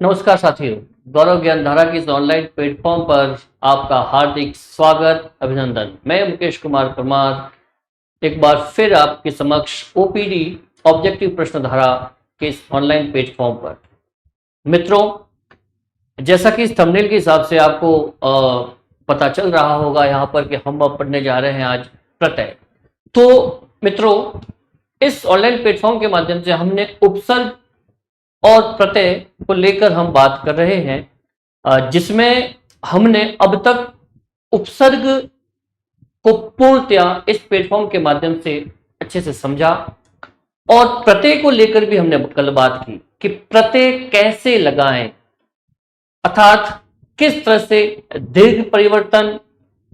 नमस्कार साथियों, गौरव ज्ञानधारा की इस ऑनलाइन प्लेटफॉर्म पर आपका हार्दिक स्वागत अभिनंदन। मैं मुकेश कुमार परमार एक बार फिर आपके समक्ष ओपीडी ऑब्जेक्टिव प्रश्नधारा के इस ऑनलाइन प्लेटफॉर्म पर। मित्रों, जैसा कि इस थंबनेल के हिसाब से आपको पता चल रहा होगा यहाँ पर कि हम अब पढ़ने जा रहे हैं आज प्रत्यय। तो मित्रों, इस ऑनलाइन प्लेटफॉर्म के माध्यम से हमने उपसर्ग और प्रत्यय को लेकर हम बात कर रहे हैं, जिसमें हमने अब तक उपसर्ग को पूर्णतया इस प्लेटफॉर्म के माध्यम से अच्छे से समझा और प्रत्यय को लेकर भी हमने कल बात की कि प्रत्यय कैसे लगाएं, अर्थात किस तरह से दीर्घ परिवर्तन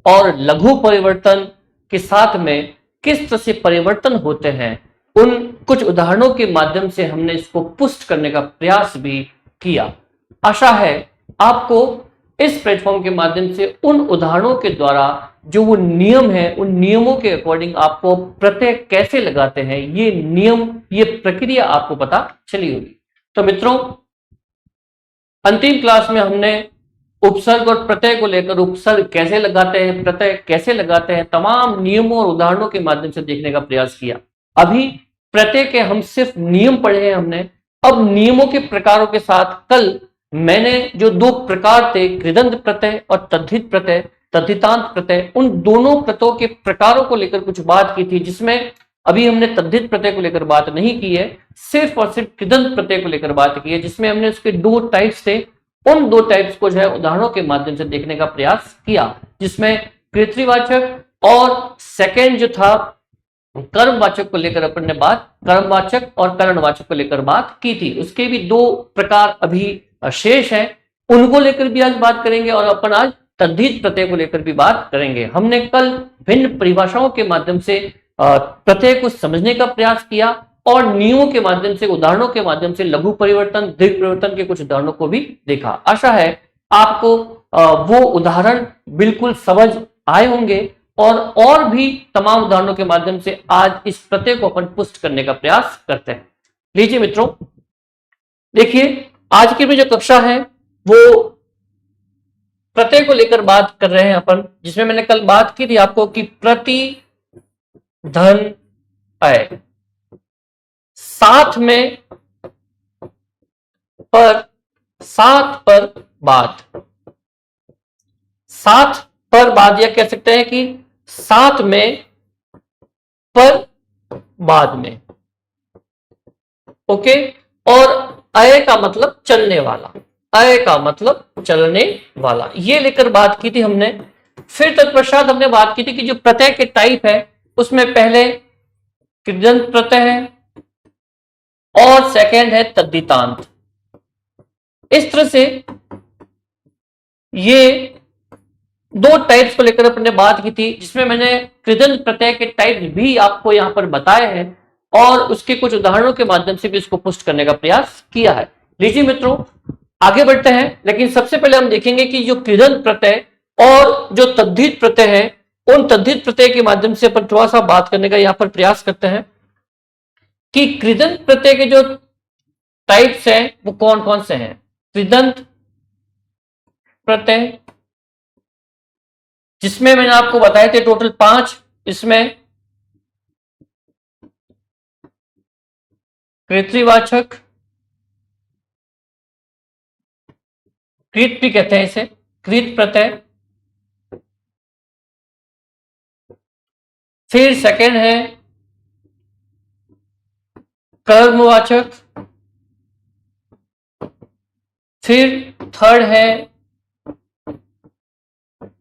और लघु परिवर्तन के साथ में किस तरह से परिवर्तन होते हैं। उन कुछ उदाहरणों के माध्यम से हमने इसको पुष्ट करने का प्रयास भी किया। आशा है आपको इस प्लेटफॉर्म के माध्यम से उन उदाहरणों के द्वारा जो वो नियम है, उन नियमों के अकॉर्डिंग आपको प्रत्यय कैसे लगाते हैं, ये नियम, ये प्रक्रिया आपको पता चली होगी। तो मित्रों, अंतिम क्लास में हमने उपसर्ग और प्रत्यय को लेकर उपसर्ग कैसे लगाते हैं, प्रत्यय कैसे लगाते हैं, तमाम नियमों और उदाहरणों के माध्यम से देखने का प्रयास किया। अभी प्रत्यय के हम सिर्फ नियम पढ़े हैं हमने। अब नियमों के प्रकारों के साथ कल मैंने जो दो प्रकार थे, कृदंत प्रत्यय और तद्धित प्रत्यय, तद्धितांत प्रत्यय, उन दोनों प्रत्ययों के प्रकारों को लेकर कुछ बात की थी, जिसमें अभी हमने तद्धित प्रत्यय को लेकर बात नहीं की है, सिर्फ और सिर्फ कृदंत प्रत्यय को लेकर बात की है, जिसमें हमने उसके दो टाइप्स थे। उन दो टाइप्स को जो है उदाहरणों के माध्यम से देखने का प्रयास किया, जिसमें कृतवाचक और सेकंड जो था कर्मवाचक को लेकर अपन ने बात, कर्मवाचक और करणवाचक को लेकर बात की थी। उसके भी दो प्रकार अभी शेष हैं, उनको लेकर भी आज बात करेंगे और अपन आज तद्धित प्रत्यय को लेकर भी बात करेंगे। हमने कल भिन्न परिभाषाओं के माध्यम से प्रत्यय को समझने का प्रयास किया और नियमों के माध्यम से, उदाहरणों के माध्यम से लघु परिवर्तन, दीर्घ परिवर्तन के कुछ उदाहरणों को भी देखा। आशा है आपको वो उदाहरण बिल्कुल समझ आए होंगे और भी तमाम उदाहरणों के माध्यम से आज इस प्रत्यय को अपन पुष्ट करने का प्रयास करते हैं। लीजिए मित्रों, देखिए आज की भी जो कक्षा है वो प्रत्यय को लेकर बात कर रहे हैं अपन, जिसमें मैंने कल बात की थी आपको कि प्रति, धन, अय, साथ में, पर, साथ पर, बाद, साथ पर बाद, या कह सकते हैं कि साथ में, पर, बाद में। ओके, और अय का मतलब चलने वाला, अय का मतलब चलने वाला, ये लेकर बात की थी हमने। फिर तत्पश्चात हमने बात की थी कि जो प्रत्यय के टाइप है उसमें पहले कृदंत प्रत्यय है और सेकंड है तद्धितांत। इस तरह से ये दो टाइप्स को लेकर अपने बात की थी, जिसमें मैंने कृदंत प्रत्यय के टाइप भी आपको यहां पर बताए हैं और उसके कुछ उदाहरणों के माध्यम से भी इसको पुष्ट करने का प्रयास किया है। लीजिए मित्रों, आगे बढ़ते हैं, लेकिन सबसे पहले हम देखेंगे कि जो कृदंत प्रत्यय और जो तद्धित प्रत्यय है, उन तद्धित प्रत्यय के माध्यम से अपन थोड़ा सा बात करने का यहां पर प्रयास करते हैं कि कृदंत प्रत्यय के जो टाइप्स हैं वो कौन कौन से हैं। कृदंत प्रत्यय, जिसमें मैंने आपको बताए थे टोटल 5, इसमें कृतवाचक, कृत भी कहते हैं इसे, कृत प्रत्यय, फिर सेकंड है कर्मवाचक, फिर थर्ड है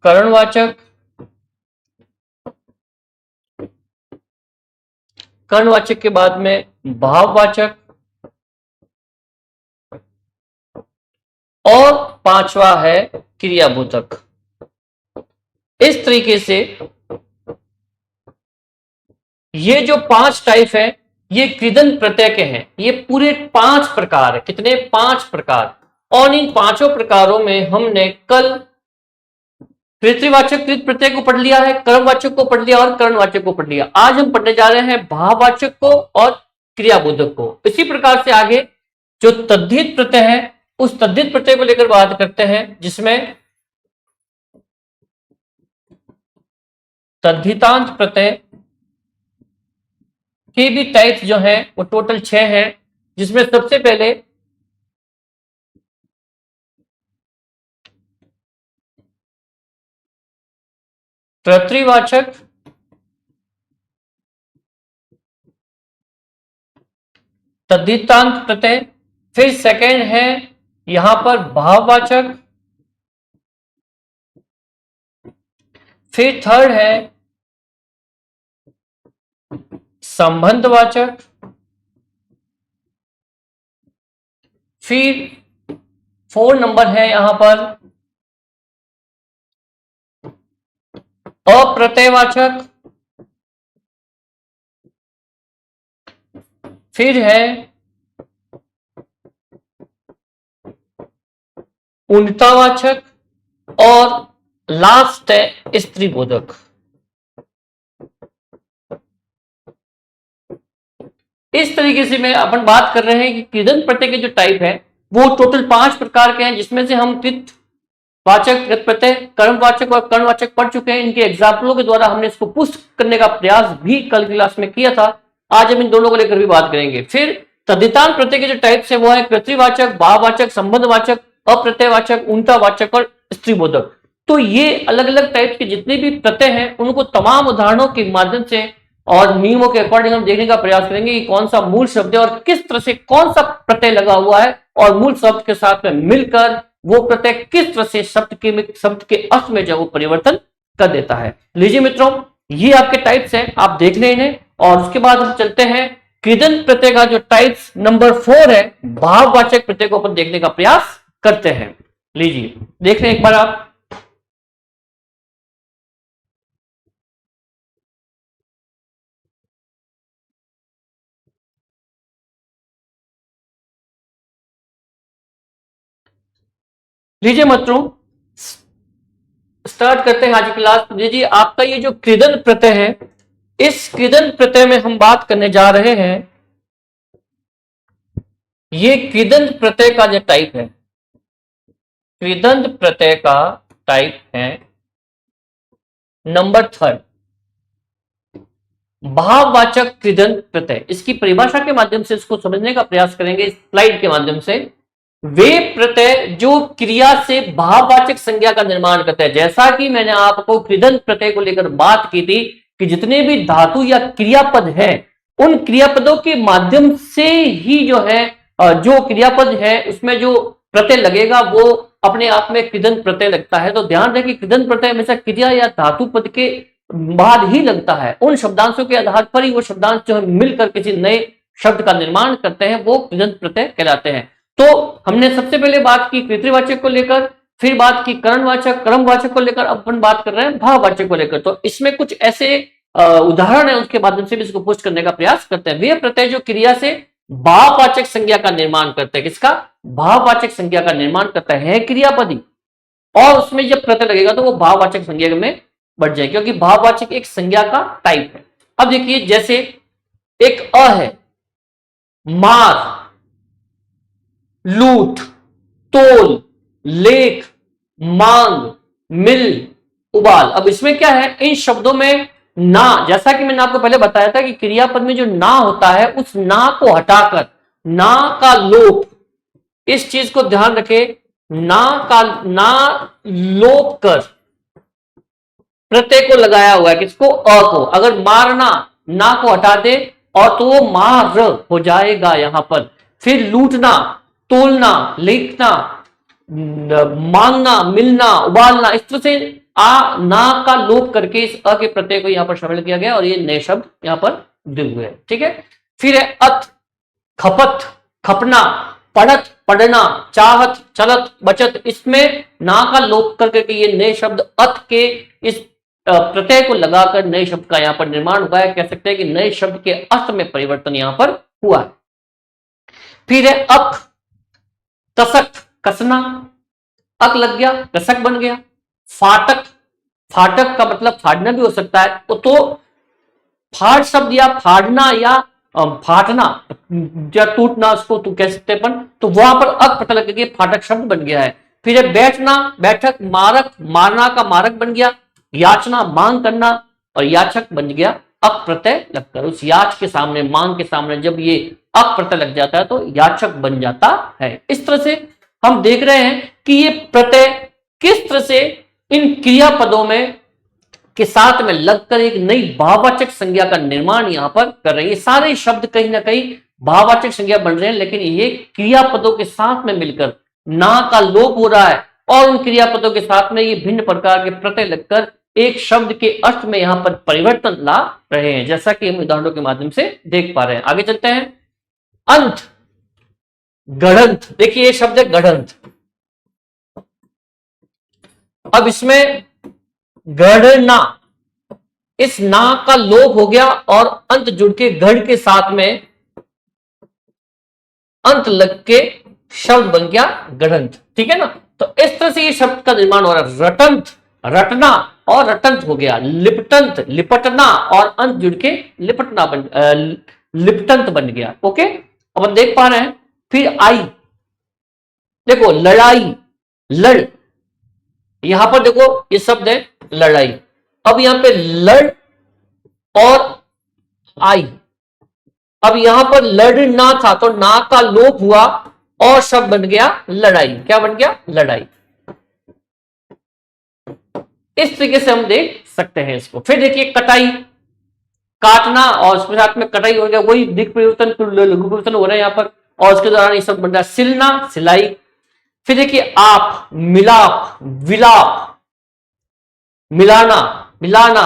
करणवाचक, कर्णवाचक के बाद में भाववाचक, और पांचवा है क्रियाबोधक। इस तरीके से ये जो 5 टाइप है ये कृदंत प्रत्यय के हैं। ये पूरे 5 प्रकार है। कितने? 5 प्रकार। और इन 5 प्रकारों में हमने कल कृतवाचक कृत प्रत्यय को पढ़ लिया है, कर्मवाचक को पढ़ लिया और करणवाचक को पढ़ लिया। आज हम पढ़ने जा रहे हैं भाववाचक को और क्रियाबोधक को। इसी प्रकार से आगे जो तद्धित प्रत्यय है उस तद्धित प्रत्यय को लेकर बात करते हैं, जिसमें तद्धितांत प्रत्यय के भी टाइप्स जो हैं वो टोटल 6 हैं, जिसमें सबसे पहले कर्तृवाचक, तद्धितांत प्रत्यय, फिर सेकंड है यहां पर भाववाचक, फिर थर्ड है संबंधवाचक, फिर 4 नंबर है यहां पर अप्रत्ययवाचक, फिर है उन्नतावाचक, और लास्ट है स्त्रीबोधक। इस तरीके से मैं अपन बात कर रहे हैं कि कृदंत प्रत्यय के जो टाइप है वो टोटल 5 प्रकार के हैं, जिसमें से हम कृत वाचक, कृत प्रत्यय, कर्मवाचक और कर्णवाचक पढ़ चुके हैं। इनके एग्जाम्पलों के द्वारा हमने इसको पुष्ट करने का प्रयास भी कल क्लास में किया था। आज हम इन दोनों को लेकर भी बात करेंगे। फिर तद्धितांत प्रत्यय के जो टाइप्स है वो है कर्तृवाचक, भाववाचक, संबंधवाचक, अप्रत्ययवाचक, उन्नतावाचक और स्त्रीबोधक। तो ये अलग अलग टाइप के जितने भी प्रत्यय हैं उनको तमाम उदाहरणों के माध्यम से और नियमों के अकॉर्डिंग हम देखने का प्रयास करेंगे कि कौन सा मूल शब्द है और किस तरह से कौन सा प्रत्यय लगा हुआ है, और मूल शब्द के साथ में मिलकर वो प्रत्यय किस तरह से शब्द के अर्थ में जो वो परिवर्तन कर देता है। लीजिए मित्रों, ये आपके टाइप्स हैं, आप देख लें इन्हें, और उसके बाद हम चलते हैं कृदंत प्रत्यय का जो टाइप्स नंबर 4 है, भाववाचक प्रत्यय को अपन देखने का प्रयास करते हैं। लीजिए देख लें एक बार आप। लीजिए मित्रों, स्टार्ट करते हैं आज की क्लास। लीजिए आपका ये जो कृदंत प्रत्यय है, इस कृदंत प्रत्यय में हम बात करने जा रहे हैं, ये कृदंत प्रत्यय का जो टाइप है, कृदंत प्रत्यय का टाइप है नंबर 3, भाववाचक कृदंत प्रत्यय। इसकी परिभाषा के माध्यम से इसको समझने का प्रयास करेंगे इस स्लाइड के माध्यम से। वे प्रत्यय जो क्रिया से भाववाचक संज्ञा का निर्माण करते हैं। जैसा कि मैंने आपको कृदंत प्रत्यय को लेकर बात की थी कि जितने भी धातु या क्रियापद हैं, उन क्रियापदों के माध्यम से ही जो है जो क्रियापद है उसमें जो प्रत्यय लगेगा वो अपने आप में कृदंत प्रत्यय लगता है। तो ध्यान रखें, कृदंत प्रत्यय हमेशा क्रिया या धातु पद के बाद ही लगता है। उन शब्दांशों के आधार पर ही वो शब्दांश जो है मिलकर किसी नए शब्द का निर्माण करते हैं, वो कृदंत प्रत्यय कहलाते हैं। तो हमने सबसे पहले बात की कृतवाचक को लेकर, फिर बात की कर्णवाचक, कर्मवाचक को लेकर, अब अपन बात कर रहे हैं भाववाचक को लेकर। तो इसमें कुछ ऐसे उदाहरण है, उसके माध्यम से भी इसको पुष्ट करने का प्रयास करते हैं। वे प्रत्यय जो क्रिया से भाववाचक संज्ञा का निर्माण करते हैं, किसका? भाववाचक संज्ञा का निर्माण करता है क्रियापदी, और उसमें जब प्रत्यय लगेगा तो वो भाववाचक संज्ञा में बढ़ जाए, क्योंकि भाववाचक एक संज्ञा का टाइप है। अब देखिए, जैसे एक अ है, मार, लूट, तोल, लेख, मांग, मिल, उबाल। अब इसमें क्या है, इन शब्दों में ना, जैसा कि मैंने आपको पहले बताया था कि क्रियापद में जो ना होता है, उस ना को हटाकर ना का लोप, इस चीज को ध्यान रखें, ना लोप कर प्रत्यय को लगाया हुआ है, किसको? अ को। अगर मारना, ना को हटा दे और तो वो मार हो जाएगा यहां पर। फिर लूटना, तोलना, लिखना, मांगना, मिलना, उबालना, इस तरह से आ ना का लोप करके इस अ के प्रत्यय को यहां पर शामिल किया गया और ये नए शब्द यहां पर दिए हुए हैं। ठीक है। फिर है अत, खपत, खपना, पढ़त, पढ़ना, चाहत, चलत, बचत। इसमें ना का लोप करके ये नए शब्द अत के इस प्रत्यय को लगाकर नए शब्द का यहां पर निर्माण हुआ है। कह सकते हैं कि नए शब्द के अर्थ में परिवर्तन यहां पर हुआ है। फिर है अक, कसक, कसना, अक लग गया, कसक बन गया। फाटक, फाटक का मतलब फाड़ना भी हो सकता है, तो फाड़ शब्द या फाड़ना या फाटना या टूटना, उसको तू कह सकते अपन, तो वहां पर अक प्रत्यय लग गया, फाटक शब्द बन गया है। फिर है बैठना, बैठक, मारक, मारना का मारक बन गया, याचना मांग करना, और याचक बन गया अक प्रत्यय लगकर। उस याच के सामने, मांग के सामने जब ये अक प्रत्यय लग जाता है तो याचक बन जाता है। इस तरह से हम देख रहे हैं कि ये प्रत्यय किस तरह से इन क्रियापदों में के साथ में लगकर एक नई भाववाचक संज्ञा का निर्माण यहां पर कर रहे हैं। ये सारे शब्द कहीं ना कहीं भाववाचक संज्ञा बन रहे हैं, लेकिन ये क्रियापदों के साथ में मिलकर ना का लोप हो रहा है, और उन क्रियापदों के साथ में ये भिन्न प्रकार के प्रत्यय लगकर एक शब्द के अर्थ में यहां पर परिवर्तन ला रहे हैं, जैसा कि हम उदाहरणों के माध्यम से देख पा रहे हैं। आगे चलते हैं। अंत, गढ़ंत, देखिए ये शब्द है गढ़ंत। अब इसमें गढ़ना, इस ना का लोप हो गया और अंत जुड़ के गढ़ के साथ में अंत लग के शब्द बन गया गढ़ंत। ठीक है ना। तो इस तरह से ये शब्द का निर्माण हो रहा है। रटंत, रटना और रटंत हो गया। लिपटंत, लिपटना और अंत जुड़ के लिपटना लिपटंत बन गया। ओके, अब हम देख पा रहे हैं। फिर आई, देखो लड़ाई, लड़, यहां पर देखो ये शब्द है लड़ाई। अब यहां पे लड़ और आई, अब यहां पर लड़ना था तो ना का लोप हुआ और शब्द बन गया लड़ाई। क्या बन गया? लड़ाई। इस तरीके से हम देख सकते हैं इसको। फिर देखिए कटाई, काटना और उसके साथ में कटाई हो गया, वही दिक परिवर्तन, लघु परिवर्तन हो रहे हैं यहां पर, और उसके दौरान ये सब बन रहा है सिलना, सिलाई। फिर देखिए आप, मिलाप, विलाप, मिलाना, मिलाना,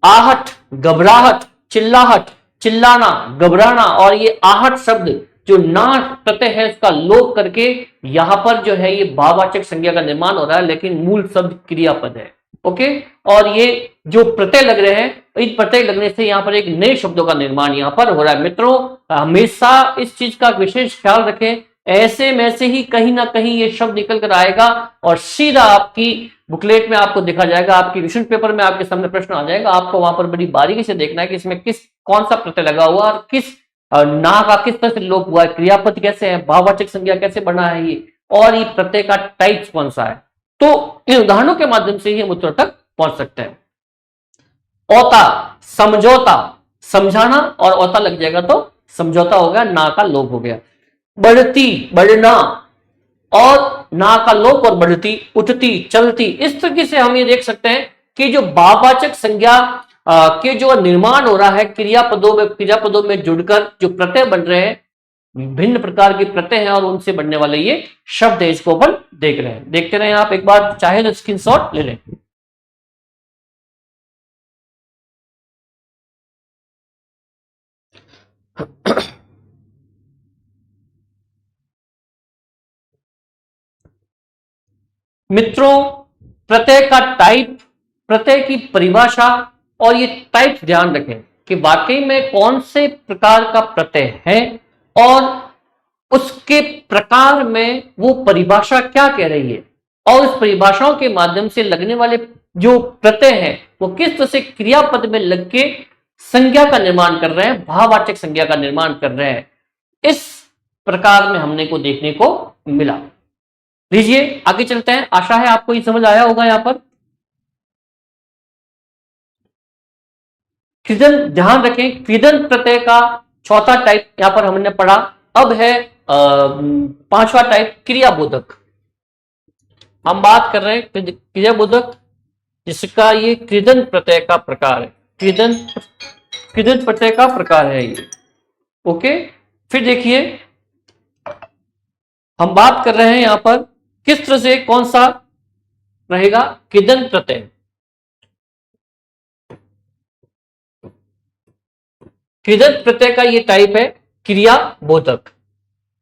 आहट, घबराहट, चिल्लाहट, चिल्लाना, घबराना, और ये आहट शब्द जो ना प्रत्यय है उसका लोप करके यहां पर जो है ये भाववाचक संज्ञा का निर्माण हो रहा है, लेकिन मूल शब्द क्रियापद है। ओके, और ये जो प्रत्यय लग रहे हैं, इन प्रत्यय लगने से यहां पर एक नए शब्दों का निर्माण यहां पर हो रहा है। मित्रों, हमेशा इस चीज का विशेष ख्याल रखें, ऐसे में से ही कहीं ना कहीं ये शब्द निकल कर आएगा और सीधा आपकी बुकलेट में आपको दिखा जाएगा, आपकी क्वेश्चन पेपर में आपके सामने प्रश्न आ जाएगा। आपको वहां पर बड़ी बारीकी से देखना है कि इसमें कौन सा प्रत्यय लगा हुआ और किस ना का किस तरह से लोप हुआ है, क्रियापद कैसे है, भाववाचक संज्ञा कैसे बना है ये, और ये प्रत्यय का टाइप कौन सा है। तो इन उदाहरणों के माध्यम से ही हम उत्तर तक पहुंच सकते हैं। औता, समझौता, समझाना, और औता लग जाएगा तो समझौता हो गया, ना का लोप हो गया। बढ़ती, बढ़ना, और ना का लोप और बढ़ती, उठती, चलती। इस तरीके से हम ये देख सकते हैं कि जो भाववाचक संज्ञा के जो निर्माण हो रहा है क्रियापदों में जुड़कर जो प्रत्यय बन रहे हैं, भिन्न प्रकार के प्रत्यय हैं और उनसे बनने वाले ये शब्द है, इसको अपन देख रहे हैं। देखते रहे आप, एक बार चाहे तो स्क्रीनशॉट ले लें। मित्रों, प्रत्यय का टाइप, प्रत्यय की परिभाषा और ये टाइप ध्यान रखें कि वाकई में कौन से प्रकार का प्रत्यय है और उसके प्रकार में वो परिभाषा क्या कह रही है, और उस परिभाषाओं के माध्यम से लगने वाले जो प्रत्यय हैं वो किस तरह से क्रियापद में लग के संज्ञा का निर्माण कर रहे हैं, भाववाचक संज्ञा का निर्माण कर रहे हैं। इस प्रकार में हमने को देखने को मिला। लीजिए आगे चलते हैं। आशा है आपको ये समझ आया होगा। यहां पर कृदंत, ध्यान रखें, कृदंत प्रत्यय का चौथा टाइप यहां पर हमने पढ़ा। अब है पांचवा टाइप क्रियाबोधक। हम बात कर रहे हैं क्रियाबोधक, जिसका ये कृदंत प्रत्यय का प्रकार है। कृदंत प्रत्यय का प्रकार है ये। ओके, फिर देखिए हम बात कर रहे हैं यहां पर किस तरह से कौन सा रहेगा कृदंत प्रत्यय। कृदंत प्रत्यय का ये टाइप है क्रियाबोधक।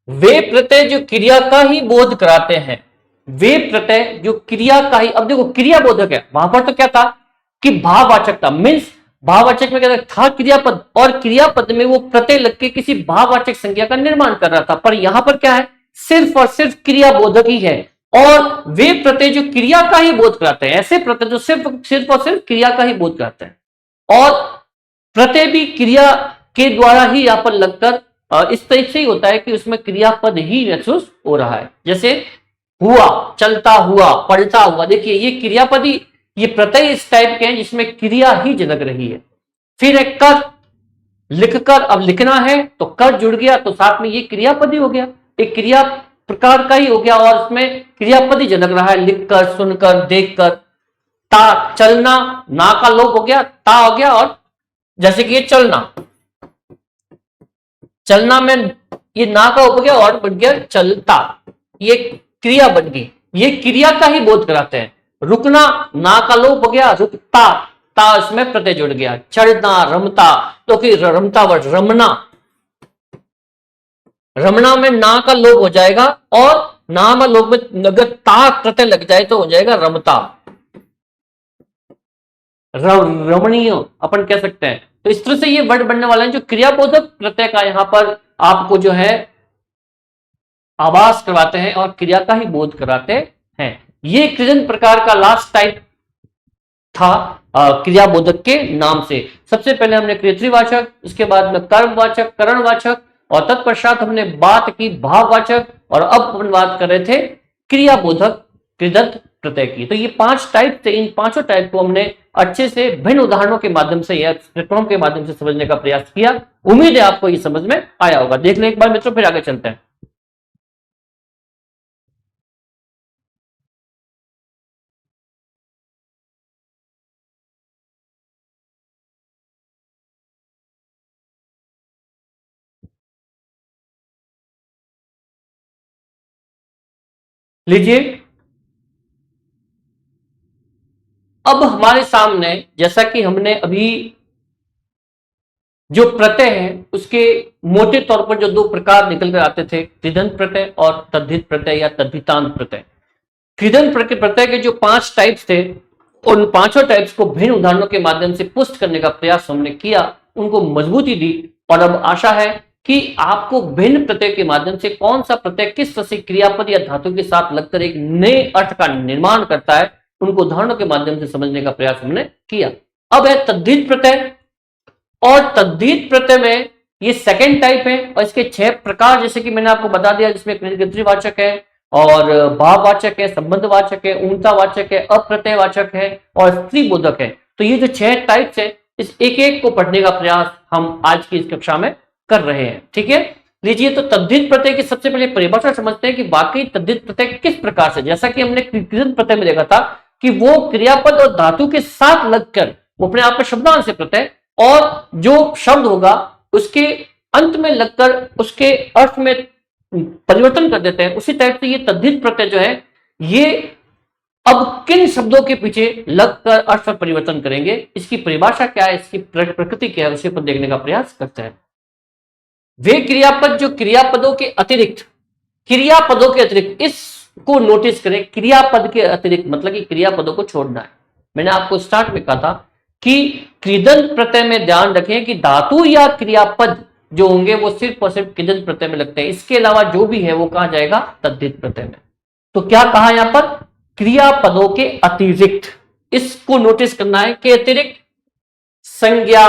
वे प्रत्यय जो क्रिया का ही बोध कराते हैं, वे प्रत्यय जो क्रिया का ही, अब देखो क्रियाबोधक है, वहां पर तो क्या था कि भाववाचक था, मीन्स भाववाचक में क्या था क्रियापद, और क्रियापद में वो प्रत्यय लग के किसी भाववाचक संज्ञा का निर्माण कर रहा था। पर यहां पर क्या है, सिर्फ और सिर्फ क्रियाबोधक ही है, और वे प्रत्यय जो क्रिया का ही बोध कराते हैं, ऐसे प्रत्यय जो सिर्फ और सिर्फ क्रिया का ही बोध कराते हैं, और प्रत्यय भी क्रिया के द्वारा ही यहाँ पर लगकर इस तरीके से ही होता है कि उसमें क्रियापद ही महसूस हो रहा है। जैसे हुआ, चलता हुआ, पलटा हुआ, देखिए ये क्रियापद ही, ये प्रत्यय इस टाइप के हैं जिसमें क्रिया ही झलक रही है। फिर एक कर, लिखकर, अब लिखना है तो कर जुड़ गया तो साथ में ये क्रियापद ही हो गया, एक क्रिया प्रकार का ही हो गया और उसमें क्रियापद ही झलक रहा है, लिखकर, सुनकर, देखकर। ता, चलना, ना का लोप हो गया, ता हो गया, और जैसे कि ये चलना, चलना में ये ना का हो गया और बन गया चलता, ये क्रिया बन गई, ये क्रिया का ही बोध कराते हैं। रुकना, ना का लोप हो गया, रुकता, ता इसमें प्रत्यय जुड़ गया। चढ़ना, रमता, तो कि रमता वर्ड रमना, रमना में ना का लोप हो जाएगा और ना में लोप में अगर ता प्रत्यय लग जाए तो हो जाएगा रमता, रमणीय अपन कह सकते हैं। तो इस तरह से ये वर्ड बनने वाला है जो क्रियाबोधक प्रत्यय का यहां पर आपको जो है आभास करवाते हैं और क्रिया का ही बोध कराते हैं। ये कृदंत प्रकार का लास्ट टाइप था क्रियाबोधक के नाम से। सबसे पहले हमने क्रियत्रिवाचक, उसके बाद में कर्मवाचक, करणवाचक, और तत्पश्चात हमने बात की भाववाचक, और अब अपन बात कर रहे थे क्रियाबोधक कृदंत प्रत्यय की। तो ये 5 टाइप थे, इन पांचों टाइप को हमने अच्छे से भिन्न उदाहरणों के माध्यम से या प्रकरणों के माध्यम से समझने का प्रयास किया। उम्मीद है आपको ये समझ में आया होगा। देख लें एक बार मित्रों, फिर आगे चलते हैं। लीजिए, अब हमारे सामने जैसा कि हमने अभी जो प्रत्यय है उसके मोटे तौर पर जो 2 प्रकार निकल कर आते थे, कृदंत प्रत्यय और तद्धित प्रत्यय या तद्धितांत प्रत्यय। कृदंत प्रत्यय के जो 5 टाइप्स थे, उन पांचों टाइप्स को भिन्न उदाहरणों के माध्यम से पुष्ट करने का प्रयास हमने किया, उनको मजबूती दी, और अब आशा है कि आपको भिन्न प्रत्यय के माध्यम से कौन सा प्रत्यय किस तरह से क्रियापद या धातु के साथ लगकर एक नए अर्थ का निर्माण करता है, उनको उदाहरणों के माध्यम से समझने का प्रयास हमने किया। अब है तद्धित प्रत्यय, और तद्धित प्रत्यय में ये सेकंड टाइप है और इसके 6 प्रकार जैसे कि मैंने आपको बता दिया, जिसमें क्रियत्रिवाचक है और भाववाचक है, संबंधवाचक है, ऊर्जावाचक है, अप्रत्ययवाचक है और स्त्रीबोधक है। तो ये जो 6 टाइप्स है, इस एक एक को पढ़ने का प्रयास हम आज की इस कक्षा में कर रहे हैं। ठीक है, लीजिए, तो तद्धित प्रत्यय की सबसे पहले परिभाषा समझते हैं कि वाकई तद्धित प्रत्यय किस प्रकार से। जैसा कि हमने कृदंत प्रत्यय में देखा था कि वो क्रियापद और धातु के साथ लगकर वो अपने आप में शब्दांश से प्रत्यय, और जो शब्द होगा उसके अंत में लगकर उसके अर्थ में परिवर्तन कर देते हैं। उसी टाइप से ये तद्धित प्रत्यय जो है, ये अब किन शब्दों के पीछे लगकर अर्थ पर परिवर्तन करेंगे, इसकी परिभाषा क्या है, इसकी प्रकृति क्या है, उसे पर देखने का प्रयास करते हैं। वे क्रियापद जो क्रियापदों के अतिरिक्त, क्रियापदों के अतिरिक्त, इसको नोटिस करें, क्रियापद के अतिरिक्त मतलब कि क्रियापदों को छोड़ना है। मैंने आपको स्टार्ट में कहा था कि कृदंत प्रत्यय में ध्यान रखें कि धातु या क्रियापद जो होंगे वो सिर्फ और सिर्फ कृदंत प्रत्यय में लगते हैं, इसके अलावा जो भी है वो कहां जाएगा, तद्धित प्रत्यय में। तो क्या कहा यहां पर, क्रियापदों के अतिरिक्त, इसको नोटिस करना है कि अतिरिक्त संज्ञा,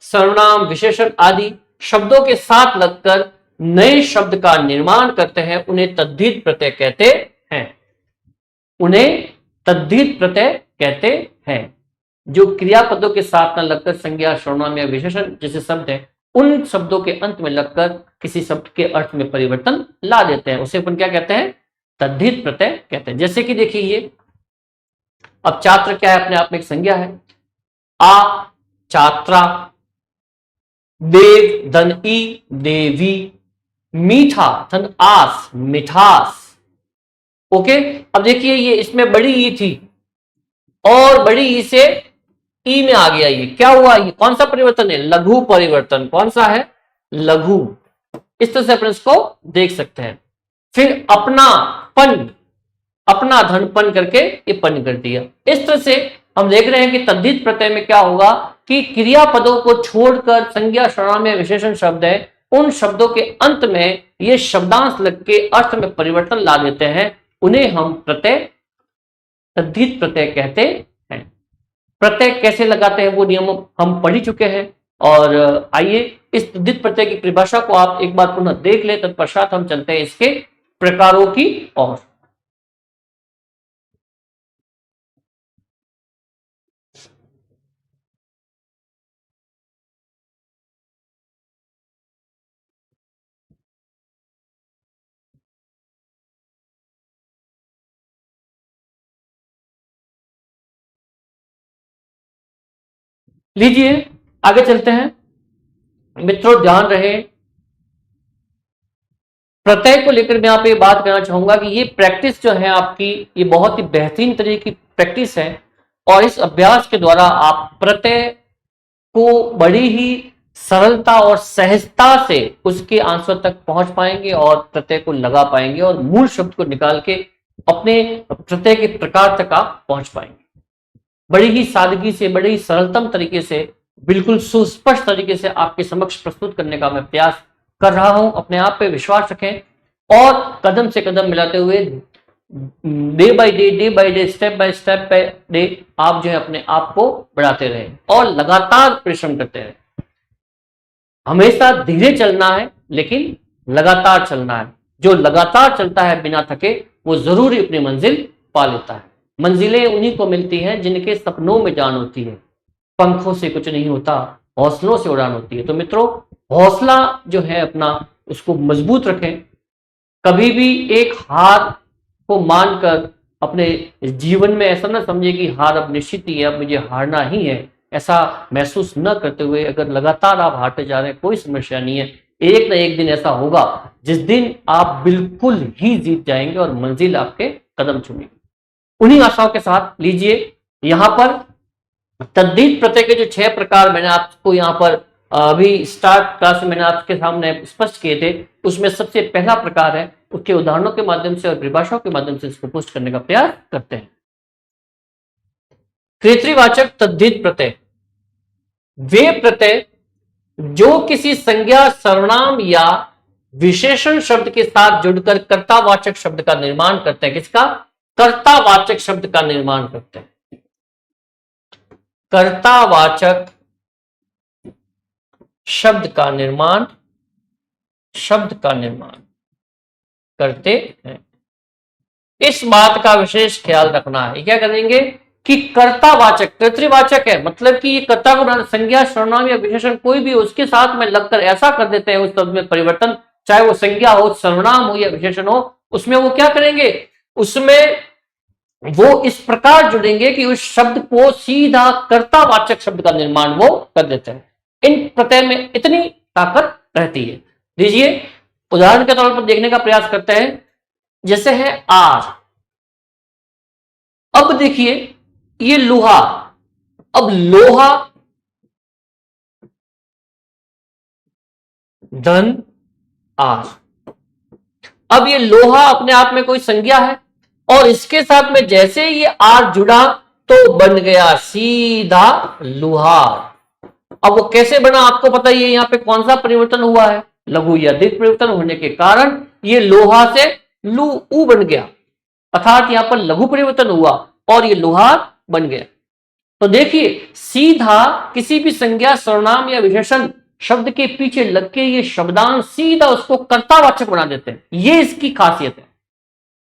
सर्वनाम, विशेषण आदि शब्दों के साथ लगकर नए शब्द का निर्माण करते हैं, उन्हें तद्धित प्रत्यय कहते हैं। उन्हें तद्धित प्रत्यय कहते हैं। जो क्रियापदों के साथ न लगकर संज्ञा, सर्वनाम या विशेषण जैसे शब्द हैं, उन शब्दों के अंत में लगकर किसी शब्द के अर्थ में परिवर्तन ला देते हैं, उसे अपन क्या कहते हैं, तद्धित प्रत्यय कहते हैं। जैसे कि देखिए, ये अब छात्र क्या है, अपने आप में एक संज्ञा है, आ छात्रा, देव धन ई देवी, मीठा धन आस मिठास। ओके, अब देखिए ये इसमें बड़ी ई थी और बड़ी ई से ई में आ गया, ये क्या हुआ, ये कौन सा परिवर्तन है, लघु परिवर्तन। कौन सा है, लघु। इस तरह से अपन इसको देख सकते हैं। फिर अपना पन, अपना धन पन करके ये पन कर दिया। इस तरह से हम देख रहे हैं कि तद्धित प्रत्यय में क्या होगा कि क्रियापदों को छोड़कर संज्ञा, सर्वनाम या विशेषण शब्द है, उन शब्दों के अंत में ये शब्दांश लग के अर्थ में परिवर्तन ला देते हैं, उन्हें हम प्रत्यय, तद्धित प्रत्यय कहते हैं। प्रत्यय कैसे लगाते हैं वो नियम हम पढ़ ही चुके हैं और आइए इस तद्धित प्रत्यय की परिभाषा को आप एक बार पुनः देख ले, तत्पश्चात हम चलते हैं इसके प्रकारों की ओर। लीजिए आगे चलते हैं। मित्रों ध्यान रहे, प्रत्यय को लेकर मैं आप ये बात करना चाहूंगा कि ये प्रैक्टिस जो है आपकी, ये बहुत ही बेहतरीन तरीके की प्रैक्टिस है और इस अभ्यास के द्वारा आप प्रत्यय को बड़ी ही सरलता और सहजता से उसके आंसर तक पहुंच पाएंगे और प्रत्यय को लगा पाएंगे और मूल शब्द को निकाल के अपने प्रत्यय के प्रकार तक आप पहुंच पाएंगे। बड़ी ही सादगी से, बड़ी ही सरलतम तरीके से, बिल्कुल सुस्पष्ट तरीके से आपके समक्ष प्रस्तुत करने का मैं प्रयास कर रहा हूं। अपने आप पे विश्वास रखें और कदम से कदम मिलाते हुए day by day, step by step by day आप जो है अपने आप को बढ़ाते रहें और लगातार परिश्रम करते रहें। हमेशा धीरे चलना है लेकिन लगातार चलना है। जो लगातार चलता है बिना थके वो जरूर ही अपनी मंजिल पा लेता है। मंजिलें उन्हीं को मिलती हैं जिनके सपनों में जान होती है। पंखों से कुछ नहीं होता, हौसलों से उड़ान होती है। तो मित्रों हौसला जो है अपना उसको मजबूत रखें। कभी भी एक हार को मानकर अपने जीवन में ऐसा ना समझे कि हार अब निश्चित ही है, अब मुझे हारना ही है, ऐसा महसूस न करते हुए अगर लगातार आप हारते जा रहे हैं कोई समस्या नहीं है। एक ना एक दिन ऐसा होगा जिस दिन आप बिल्कुल ही जीत जाएंगे और मंजिल आपके कदम चूमेगी। उन्हीं आशाओं के साथ लीजिए यहां पर तद्धित प्रत्यय के जो 6 प्रकार मैंने आपको यहां पर अभी स्टार्ट क्लास में मैंने आपके सामने स्पष्ट किए थे, उसमें सबसे पहला प्रकार है, उसके उदाहरणों के माध्यम से और परिभाषाओं के माध्यम से इसको पुष्ट करने का प्रयास करते हैं। कृत्रिवाचक तद्धित प्रत्यय वे प्रत्यय जो किसी संज्ञा, सर्वनाम या विशेषण शब्द के साथ जुड़कर कर्तावाचक शब्द का निर्माण करते हैं। किसका? कर्तावाचक शब्द का निर्माण करते हैं। कर्तावाचक शब्द का निर्माण करते हैं। इस बात का विशेष ख्याल रखना है। क्या करेंगे कि कर्तावाचक, कर्तृवाचक है, मतलब कि ये कर्ता को बनाना, संज्ञा, सर्वनाम या विशेषण कोई भी उसके साथ में लगकर ऐसा कर देते हैं उस शब्द में परिवर्तन, चाहे वो संज्ञा हो, सर्वनाम हो या विशेषण हो, उसमें वो क्या करेंगे, उसमें वो इस प्रकार जुड़ेंगे कि उस शब्द को सीधा कर्तावाचक शब्द का निर्माण वो कर देते हैं। इन प्रत्यय में इतनी ताकत रहती है। लीजिए उदाहरण के तौर पर देखने का प्रयास करते हैं। जैसे है आर। अब देखिए ये लोहा, अब लोहा धन आर। अब ये लोहा अपने आप में कोई संज्ञा है और इसके साथ में जैसे ये आर जुड़ा तो बन गया सीधा लुहार। अब वो कैसे बना आपको पता ही है। यहां पे कौन सा परिवर्तन हुआ है? लघु या दीर्घ परिवर्तन होने के कारण ये लोहा से लू ऊ बन गया, अर्थात यहां पर लघु परिवर्तन हुआ और ये लोहार बन गया। तो देखिए सीधा किसी भी संज्ञा, सर्वनाम या विशेषण शब्द के पीछे लग के ये शब्दांश सीधा उसको कर्तावाचक बना देते हैं। ये इसकी खासियत है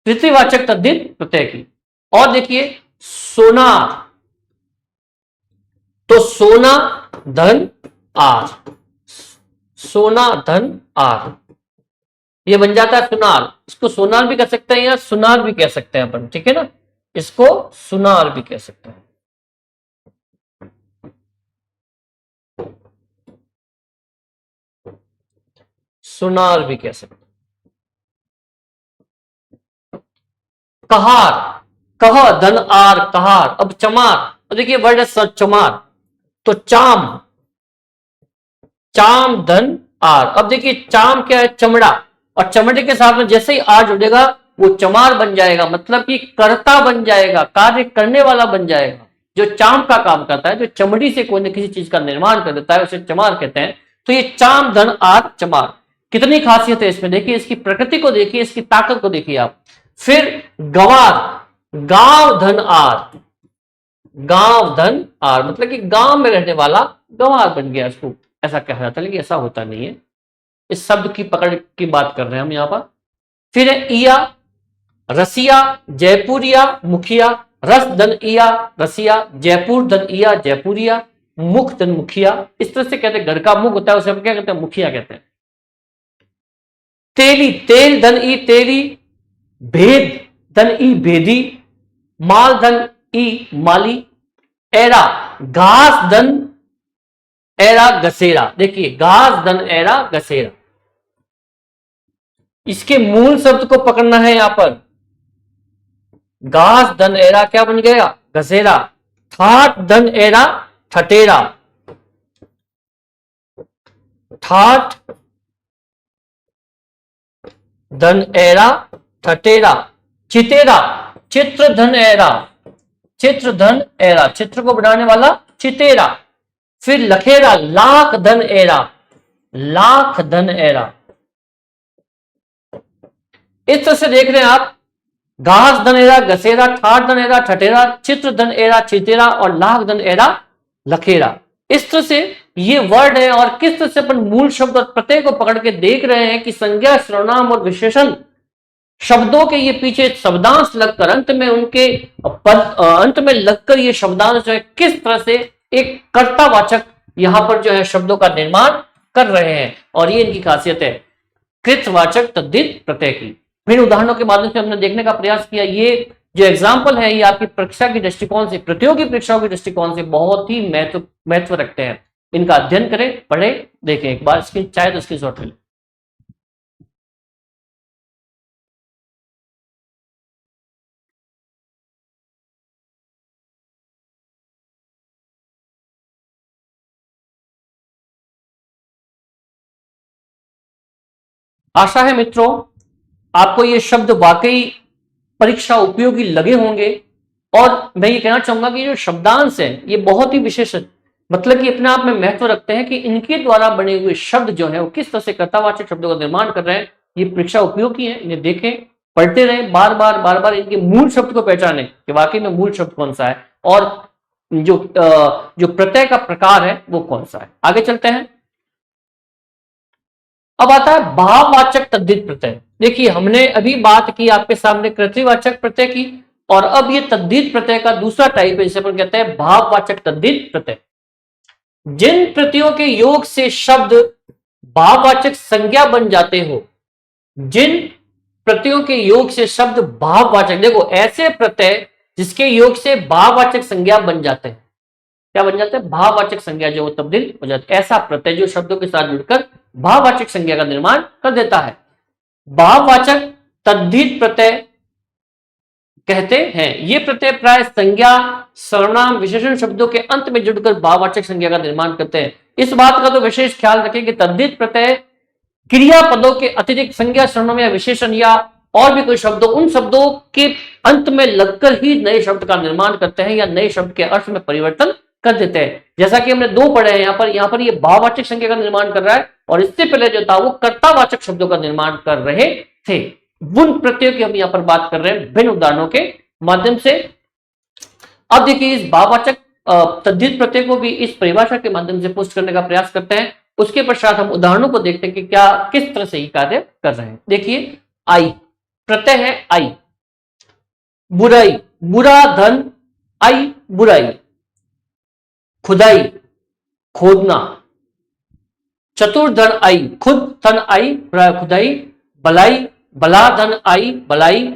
कृत्रिवाचक तद्धित प्रत्यय की। और देखिए सोनार, तो सोना धन आर, सोना धन आर, ये बन जाता है सुनार। इसको सोनार भी कह सकते हैं या सुनार भी कह सकते हैं अपन, ठीक है ना, इसको सुनार भी कह सकते हैं। सुनार भी कह सकते हैं। कहार, कह धन आर कहार। अब चमार, देखिए वर्ड है चमार, तो चाम, चाम धन आर। अब देखिए चाम क्या है? चमड़ा, और चमड़े के साथ में जैसे ही आर जुड़ेगा वो चमार बन जाएगा, मतलब कि कर्ता बन जाएगा, कार्य करने वाला बन जाएगा। जो चाम का काम करता है, जो चमड़ी से कोई न किसी चीज का निर्माण कर देता है, उसे चमार कहते हैं। तो ये चाम धन आर चमार, कितनी खासियत है इसमें। देखिए इसकी प्रकृति को देखिए, इसकी ताकत को देखिए आप। फिर गंवार, गांव धन आर, गांव धन आर, मतलब कि गांव में रहने वाला गंवार बन गया इसको। ऐसा कहा जाता है, लेकिन ऐसा होता नहीं है। इस शब्द की पकड़ की बात कर रहे हैं हम यहां पर। फिर है इया, रसिया, जयपुरिया, मुखिया। रस धन इया रसिया, जयपुर धन इया जयपुरिया, मुख धन मुखिया। इस तरह से कहते हैं, घर का मुख होता है उसे हम क्या कहते हैं, मुखिया कहते हैं। तेली, तेल धन ई तेली, भेद धन ई भेदी, माल धन ई माली, एरा, घास धन एरा गसेरा। देखिए, घास धन एरा गसेरा, इसके मूल शब्द को पकड़ना है यहां पर। घास धन एरा क्या बन गया, गसेरा। ठाट धन एरा ठटेरा, ठाट धन एरा ठटेरा। चितेरा, चित्र धन एरा, चित्र धन एरा, चित्र को बनाने वाला चितेरा। फिर लखेरा, लाख धन एरा, लाख धन एरा। इस तरह से देख रहे हैं आप, घास धन एरा गसेरा, ठाट धन एरा ठटेरा, चित्र धन एरा चितेरा और लाख धन एरा लखेरा। इस तरह से ये वर्ड है। और किस तरह से अपन मूल शब्द और प्रत्यय को पकड़ के देख रहे हैं कि संज्ञा, सर्वनाम और विशेषण शब्दों के ये पीछे शब्दांश लगकर अंत में उनके अंत में लगकर ये शब्दांश जो है किस तरह से एक कर्तावाचक यहां पर जो है शब्दों का निर्माण कर रहे हैं। और ये इनकी खासियत है कृतवाचक तद्धित प्रत्यय की। फिर उदाहरणों के माध्यम से हमने देखने का प्रयास किया। ये जो एग्जाम्पल है ये आपकी परीक्षा की दृष्टिकोण से, प्रतियोगी परीक्षाओं के दृष्टिकोण से बहुत ही महत्व रखते हैं। इनका अध्ययन करें, पढ़े, देखें एक बार, इसकी चाहे तो इसकी शॉर्ट ले। आशा है मित्रों आपको ये शब्द वाकई परीक्षा उपयोगी लगे होंगे। और मैं ये कहना चाहूंगा कि जो शब्दांश है ये बहुत ही विशेष, मतलब कि अपने आप में महत्व रखते हैं कि इनके द्वारा बने हुए शब्द जो है वो किस तरह से कर्तावाचक शब्दों का निर्माण कर रहे हैं। ये परीक्षा उपयोगी है, इन्हें देखें, पढ़ते रहें, बार बार इनके मूल शब्द को पहचानें कि वाकई में मूल शब्द कौन सा है और जो प्रत्यय का प्रकार है वो कौन सा है। आगे चलते हैं। अब आता है भाववाचक तद्धित प्रत्यय। देखिए, हमने अभी बात की आपके सामने कृतिवाचक प्रत्यय की, और अब ये तद्धित प्रत्यय का दूसरा टाइप है जिसे अपन कहते हैं भाववाचक तद्धित प्रत्यय। जिन प्रत्ययों के योग से शब्द भाववाचक संज्ञा बन जाते हो, जिन प्रत्ययों के योग से शब्द भाववाचक, देखो ऐसे प्रत्यय जिसके योग से भाववाचक संज्ञा बन जाते हैं, क्या बन जाते हैं, भाववाचक संज्ञा जो तब्दील हो जाती है। ऐसा प्रत्यय जो शब्दों के साथ जुड़कर भाववाचक संज्ञा का निर्माण कर देता है, भाववाचक तद्धित प्रत्यय कहते हैं। ये प्रत्यय प्राय संज्ञा, सर्वनाम, विशेषण शब्दों के अंत में जुड़कर भाववाचक संज्ञा का निर्माण करते हैं। इस बात का तो विशेष ख्याल रखें कि तद्धित प्रत्यय क्रियापदों के अतिरिक्त संज्ञा, सर्वनाम या विशेषण या और भी कोई शब्दों, उन शब्दों के अंत में लगकर ही नए शब्द का निर्माण करते हैं या नए शब्द के अर्थ में परिवर्तन कर देते हैं। जैसा कि हमने दो पढ़े हैं यहाँ पर ये भाववाचक संज्ञा का निर्माण कर रहा है और इससे पहले जो था वो कर्तावाचक शब्दों का निर्माण कर रहे थे। उन प्रत्ययों की हम यहाँ पर बात कर रहे हैं भिन्न उदाहरणों के माध्यम से। अब देखिए, इस भाववाचक तद्धित प्रत्यय को भी इस परिभाषा के माध्यम से पुष्ट करने का प्रयास करते हैं। उसके पश्चात हम उदाहरणों को देखते हैं कि क्या किस तरह से ये कार्य कर रहे हैं। देखिए, आई प्रत्यय है, आई, बुराई, बुरा धन आई बुराई, खुदाई, खोदना, चतुर धन आई, खुद धन आई खुदाई, बलाई, बला धन आई बलाई,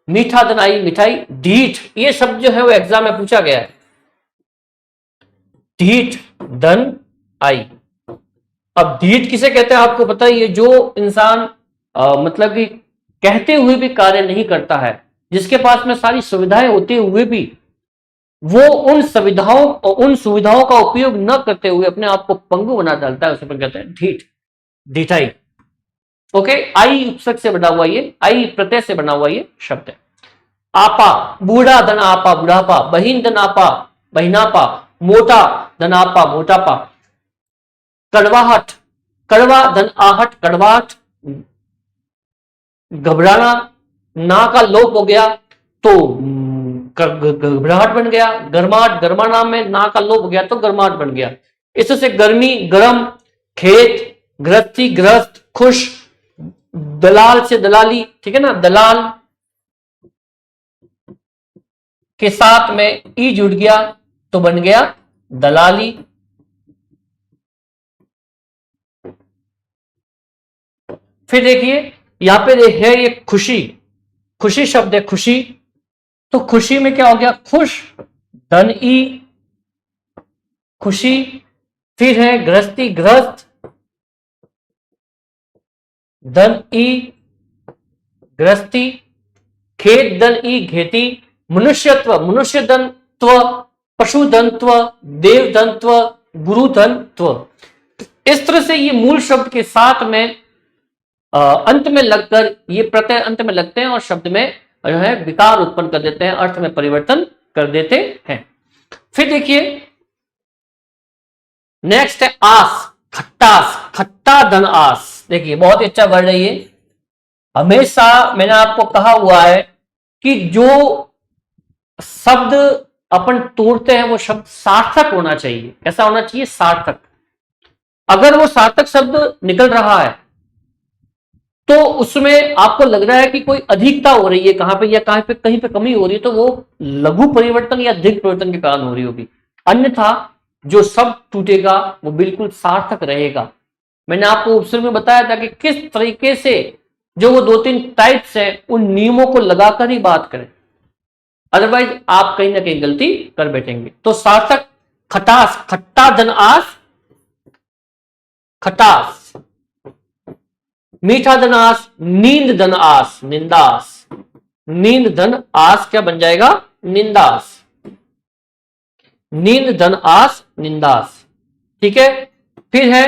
मीठा धन आई मिठाई, ढीठ, ये शब्द जो है वो एग्जाम में पूछा गया है, ढीठ धन आई। अब ढीठ किसे कहते हैं आपको पता है, ये जो इंसान मतलब कि कहते हुए भी कार्य नहीं करता है, जिसके पास में सारी सुविधाएं होते हुए भी वो उन सुविधाओं का उपयोग न करते हुए अपने आप को पंगु बना डालता है, उसे कहते हैं ढीठ, ढीठाई। ओके, आई उपसर्ग से बना हुआ ये, आई प्रत्यय से बना हुआ ये शब्द है। आपा, बूढ़ा धन आपा बुढ़ापा, बहिन धन आपा बहिनापा, मोटा धन आपा मोटापा, कड़वाहट, कड़वा धन आहट कड़वाहट, घबराना, ना का लोप हो गया तो घबराहट बन गया, गर्माहट, गर्मा नाम में ना का लोप हो गया तो गर्माहट बन गया। इससे गर्मी, गरम, खेत, गृहस्थी, गृहस्थ, खुश, दलाल से दलाली, ठीक है ना, दलाल के साथ में ई जुड़ गया तो बन गया दलाली। फिर देखिए यहां पे है ये खुशी, खुशी शब्द है खुशी, तो खुशी में क्या हो गया, खुश, धन ई, खुशी। फिर है गृहस्थी, गृहस्थ, धन ई, गृहस्थी, खेत, धन ई, खेती, मनुष्यत्व, मनुष्य धनत्व, पशु धनत्व, देव धनत्व, गुरु धनत्व। इस तरह से ये मूल शब्द के साथ में अंत में लगकर ये प्रत्यय अंत में लगते हैं और शब्द में जो है विकार उत्पन्न कर देते हैं, अर्थ में परिवर्तन कर देते हैं। फिर देखिए नेक्स्ट है आस, खट्टास, खट्टा धन आस। देखिए बहुत अच्छा वर्ड है ये। हमेशा मैंने आपको कहा हुआ है कि जो शब्द अपन तोड़ते हैं वो शब्द सार्थक होना चाहिए। कैसा होना चाहिए, सार्थक। अगर वो सार्थक शब्द निकल रहा है तो उसमें आपको लग रहा है कि कोई अधिकता हो रही है कहां पे या कहां पे कहीं पे कमी हो रही है, तो वो लघु परिवर्तन या दीर्घ परिवर्तन के कारण हो रही होगी। अन्यथा जो शब्द टूटेगा वो बिल्कुल सार्थक रहेगा। मैंने आपको उपसर्ग में बताया था कि किस तरीके से जो वो 2-3 टाइप्स है उन नियमों को लगाकर ही बात करें, अदरवाइज आप कहीं ना कहीं गलती कर बैठेंगे। तो सार्थक खटास, खट्टा धन आस, खटास। मीठा धन आस, नींद धन आस, निंदास। नींद धन आस क्या बन जाएगा, निंदास। नींद धन आस, निंदास। ठीक है। फिर है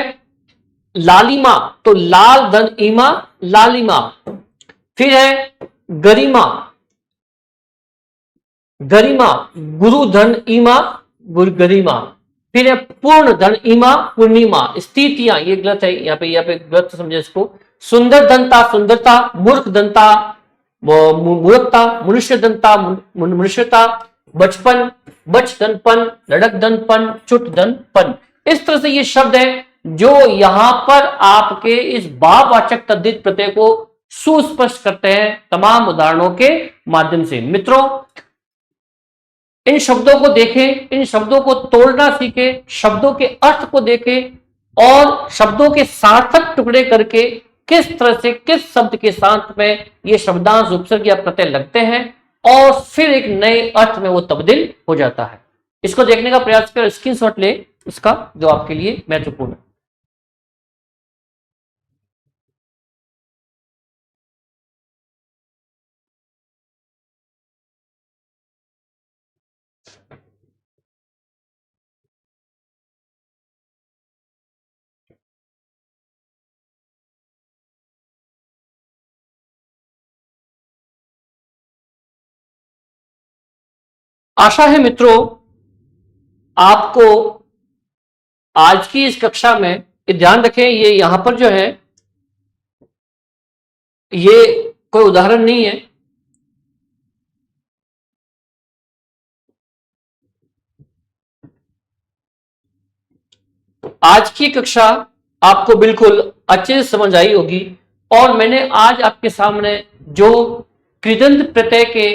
लालिमा, तो लाल धन ईमा, लालिमा। फिर है गरिमा, गरिमा, गुरु धन ईमा, गरिमा। फिर है पूर्ण धन ईमा, पूर्णिमा। स्थितियां ये गलत है, यहाँ पे गलत समझे इसको। सुंदर धनता, सुंदरता। मूर्ख धनता, मूर्खता। मनुष्य धनता, मनुष्यता। बचपन, बच धनपन, लड़क धनपन, चुट धनपन। इस तरह से ये शब्द है जो यहां पर आपके इस भाववाचक तद्धित प्रत्यय को सुस्पष्ट करते हैं तमाम उदाहरणों के माध्यम से। मित्रों इन शब्दों को देखें, इन शब्दों को तोड़ना सीखें, शब्दों के अर्थ को देखें और शब्दों के सार्थक टुकड़े करके किस तरह से किस शब्द के साथ में ये शब्दांश उपसर्ग या प्रत्यय लगते हैं और फिर एक नए अर्थ में वो तब्दील हो जाता है। इसको देखने का प्रयास कर, स्क्रीनशॉट ले इसका जो आपके लिए महत्वपूर्ण है। आशा है मित्रों आपको आज की इस कक्षा में ये ध्यान रखें, ये यहां पर जो है ये कोई उदाहरण नहीं है, आज की कक्षा आपको बिल्कुल अच्छे से समझ आई होगी। और मैंने आज आपके सामने जो कृदंत प्रत्यय के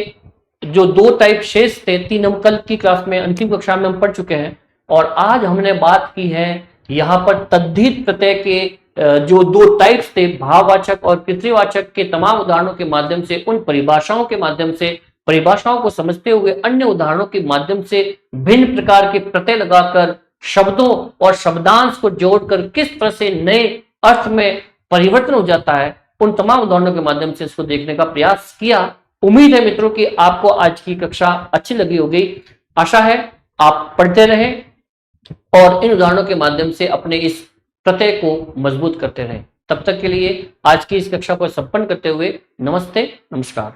जो 2 टाइप शेष थे, 3 हम कल की क्लास में अंतिम कक्षा में हम पढ़ चुके हैं और आज हमने बात की है यहां पर तद्धित प्रत्यय के जो 2 टाइप्स थे, भाववाचक और कृतिवाचक के तमाम उदाहरणों के माध्यम से, उन परिभाषाओं के माध्यम से, परिभाषाओं को समझते हुए अन्य उदाहरणों के माध्यम से भिन्न प्रकार के प्रत्यय लगाकर शब्दों और शब्दांश को जोड़कर किस तरह से नए अर्थ में परिवर्तन हो जाता है, उन तमाम उदाहरणों के माध्यम से इसको देखने का प्रयास किया। उम्मीद है मित्रों कि आपको आज की कक्षा अच्छी लगी होगी। आशा है आप पढ़ते रहें और इन उदाहरणों के माध्यम से अपने इस प्रत्यय को मजबूत करते रहें। तब तक के लिए आज की इस कक्षा को संपन्न करते हुए नमस्ते, नमस्कार।